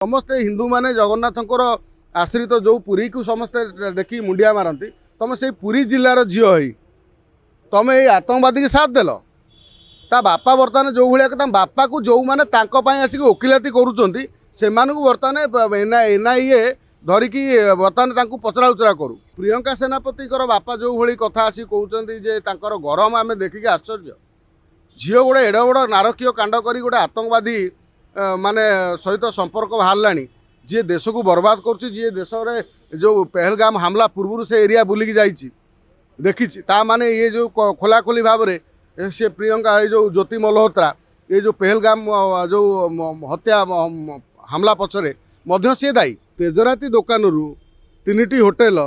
समस्ते हिंदू माने जगन्नाथंकर आश्रित जो पुरी को समस्ते देखी मुंडिया मारती तुम से पुरी जिलार झील हो तुम ये आतंकवादी के साथ देल ता बापा बर्तमान जो भाया बापा को जो मैंने आसिक वकिलाती करुँच से बर्तमान एनआईए धरिकी बर्तमान पचरा उचरा करू प्रियंका सेनापति बापा जो भाई कथा आसी कहते गरम आम देखिक आश्चर्य झील गोटे एड़ बड़ नारकीय कांड कर गोटे आतंकवादी माने सहित संपर्क बाहर जी देश को बर्बाद कर देश में जो पहलगाम हमला पूर्व से एरिया बुलिकी जाइए देखी माने ये जो खोलाखोली भाव में से प्रियंका जो ज्योति मल्होत्रा ये जो पहलगाम जो हत्या हमला पछरे मध्य सी दायी तेजराती दुकान रु 3टी होटेल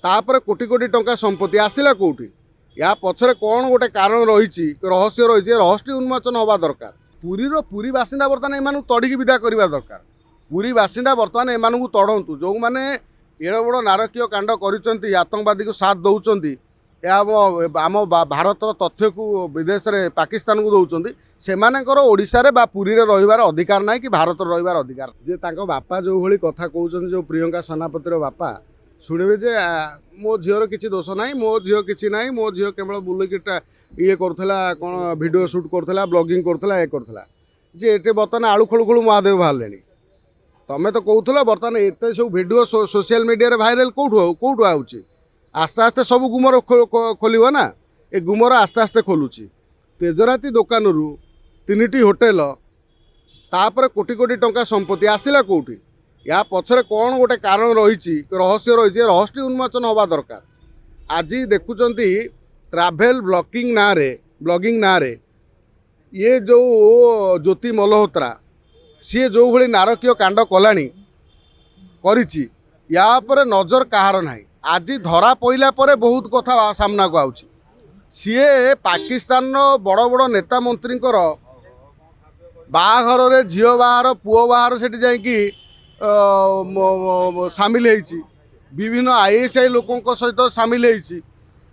तापर कोटी कोटी टंका संपत्ति आसला कौटी या पछरे कौन गोटे कारण रही रहस्य रही रहस्य उन्मोचन हवा दरकार पुरी बासिंदा बर्तमान एम तड़िकी विदा करवा दरकार पुरी बासिंदा बर्तमान एम तड़तु जो मैंने एड़ बड़ नारकीय कांड कर आतंकवादी को साथ दौरान आम भारत तथ्य को विदेश में पाकिस्तान को दौरान से ओडिशा बा पुरी रे रहिबार अधिकार ना कि भारत रहिबार अधिकार जे तांको बापा जो भली कथा कहउछन जो प्रियंका सेनापतिर बापा शुणवे जे मो झीर किसी दोष ना मो झील किसी ना मो झील केवल बुलिक ये करुला कौन भिडियो सुट करुला ब्लॉगिंग करुला ये करुला जे एटे बर्तमान आलू खोलू खोलू महादेव बाहर तमें तो कहूल बर्तमान एत सब भिडियो सोशल मीडिया भाइराल कौटू आउची आस्ते आस्ते सब गुमर खोल ना ए गुमर आस्ते आस्ते खोलुची तेजराती दुकान रु 3टी होटेल तापर कोटी कोटी टंका संपत्ति आसला कौटी या पछरे कौन गोटे कारण रही रहस्य रही रहस्य उन्मोचन हवा दरकार आज देखुंट ट्राभेल ब्लॉगिंग ना रे ये जो ज्योति मल्होत्रा सी जो भाई नारकीय कांड कलानी करिछि या पर नजर कहार ना आज धरा पइला परे बहुत कथा सामना को आउछि सीए पाकिस्तान बड़ बड़ नेता मंत्री बाहाघर रे झील बाहार पुओ बाहार सेठी जाइकी सामिल होइछि विभिन्न आईएसआई लोकों सहित सामिल होइछि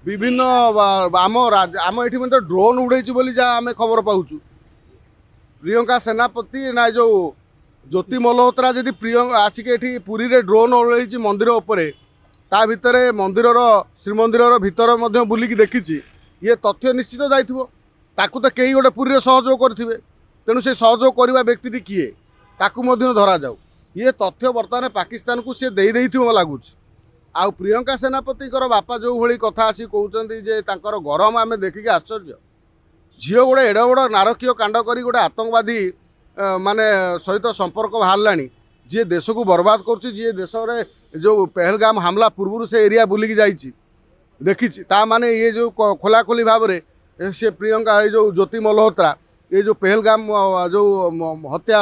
विभिन्न आम एठी मतलब ड्रोन उड़ेछि बोली जा आमे खबर पाउछु प्रियंका सेनापति ना जो ज्योति मल्होत्रा जदि प्रियंका आसिक एठी पुरी रे ड्रोन उड़ेछि मंदिर उपरे ता भितरे मंदिर श्रीमंदिर भितर मध्य बुलिकी देखिछि ये तथ्य निश्चित जाइथिबो ताकू तो कई गोटे पुरी रे सहयोग करथिबे तेणु से सहयोग करवा व्यक्ति किए ताकू मध्य धरा जाऊ ये तथ्य बर्तमान पाकिस्तान को सी दे लगुच आउ प्रियंका सेनापति बापा जो भाई कथा आसी कहते जे गरम आम देखिक आश्चर्य झील गोटे एड़ बड़ नारकीय कांड कर गोटे आतंकवादी माने सहित संपर्क बाहर जी देश को बर्बाद कर देश में जो पहलगाम हमला पूर्व से एरिया बुलिकी जाइए देखी माने ये जो खोलाखोली भाव में से प्रियंका जो ज्योति मल्होत्रा ये जो पहलगाम जो हत्या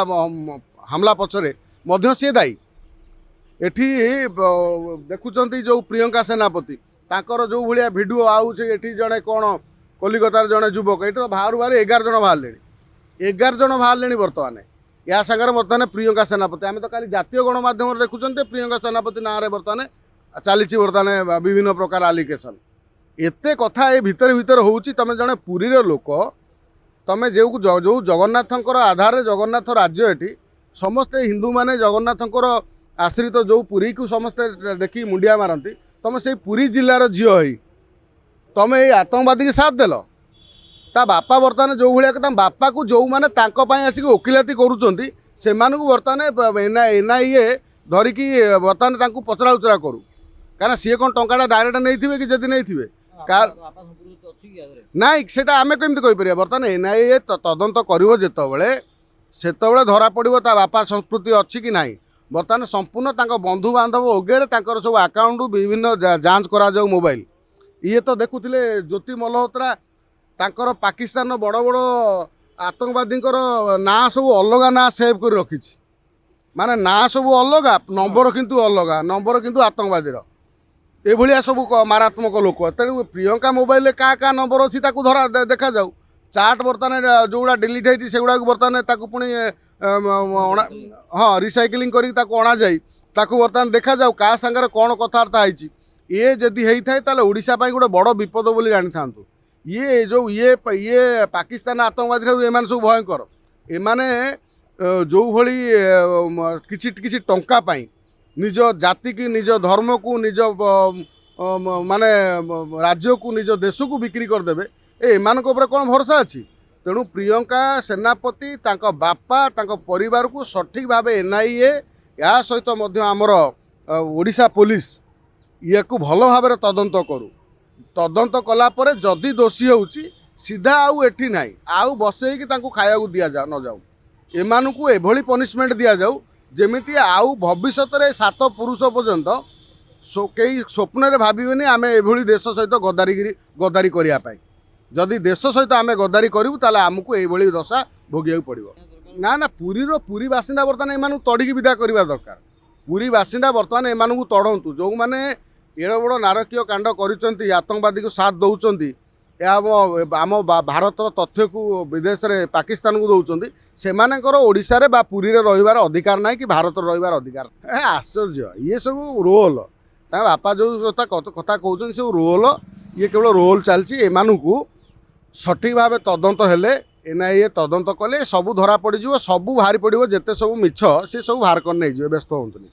हमला पछरे मध्य सी दायी एठी देखुंट जो प्रियंका सेनापति तांकर जो भाया भिडियो आउे जड़े कौन कलिकतार जड़े युवक ये तो बाहर बाहर 11 जन बाहर बर्तमान या सागर बर्तमान प्रियंका सेनापति आम तो खाली जातीय गणमाध्यम देखुं प्रियंका सेनापति ना बर्तमान चली बर्तमान विभिन्न प्रकार आलिगेसन एते कथा ये भितर भितर होउची तमे जड़े पुरी रे लोक तमे जो जगन्नाथंकर आधार जगन्नाथ राज्य एटी समस्ते हिंदू माने जगन्नाथंकर आश्रित जो पुरी को समस्ते देखी मुंडिया मारती तुम से पुरी जिलार झील हो तुम ये आतंकवादी के साथ देल ता बापा बर्तमान जो भाया बापा को जो मैंने आसिक वकिलाती करुँच से बर्तमान एनआईए धरिकी बर्तमान पचरा उचरा करू कहीं सी कौन टंका डायरेक्ट नहीं कि जदि नहीं ना से आम कमी कहीपर बर्तमान एनआईए तदंत कर सेतबले धरा पड़ो ता बापा संस्कृति अच्छी कि नहीं बर्तमान संपूर्ण बंधु बांधव ओगे सब आकाउंट विभिन्न जांच करा जाऊ मोबाइल ये तो देखुले ज्योति मल्होत्रा तांकर पाकिस्तान बड़ बड़ आतंकवादी ना सब अलग ना सेव कर रखी माने ना सब अलग नंबर किंतु अलग नंबर किंतु आतंकवादी ये सब मारात्मक लोक तेणु प्रियंका मोबाइल क्या नंबर अच्छी धरा देखा जाऊ चाट बर्तमान जोड़ा डिलीट होती से गुड़ा बर्तमान पुणी हाँ रिसाइक्लिंग करा जाए बर्तमान देखा जाऊ क्या सांगे कौन कथबार्ता होती ये जदि होता है ओडिशा गोटे बड़ विपद बोली जानी था ये जो ये पाकिस्तान आतंकवादी एम सब भयंकर एमाने जो भली किछि किछि टंका पाई निज जाति की निज धर्म को निज माने राज्य को निज देश को बिक्री करदेवे एमान कौन भरोसा अच्छी। तेणु प्रियंका सेनापति तांको बापा तांको परिवार को सठिक भाव एनआईए या सहित मध्य आमर ओडिशा पुलिस ये को भल भाव तदंत करू। तदंत कलापर जदि दोषी होउची सीधा आउ एठी नाही आउ बसैकी तांको खाया दिया जा न जाऊ एमानकू एभली पनिशमेंट दिया जाऊ जेमिति आउ भविष्य में 7 पुरुष पर्यंत कई स्वप्न रे भाबिबेनी आमे एभली देश सहित गद्दारी करिया पाई। जदि देश सहित आमे गद्दारी करूँ ताले आमको एभली दशा भोगिया पड़ो। ना ना पुरी बासिंदा बर्तमान एमानकू तड़िकी विदा करवा दरकार। पुरी बासिंदा बर्तमान एमानकू तड़ंतु जो माने एड़ बड़ नारकीय कांड कर आतंकवादी को साथ दौरान आम भारत तथ्य को विदेश में पाकिस्तान को दौरान से ओडिशा रे बा पुरी रे रहिबार अधिकार ना कि भारत रहिबार अधिकार। आश्चर्य ये सब रोल बापा जो कथा कहते सब रोल ये केवल रोल चलती एमानकू सठिक भाव तदंत हेले एनआईए तदंत कले सबू धरा पड़ सबू बाहरी पड़ो जिते सब मिछ सी सब बाहर कर नहीं व्यस्त होतुनि।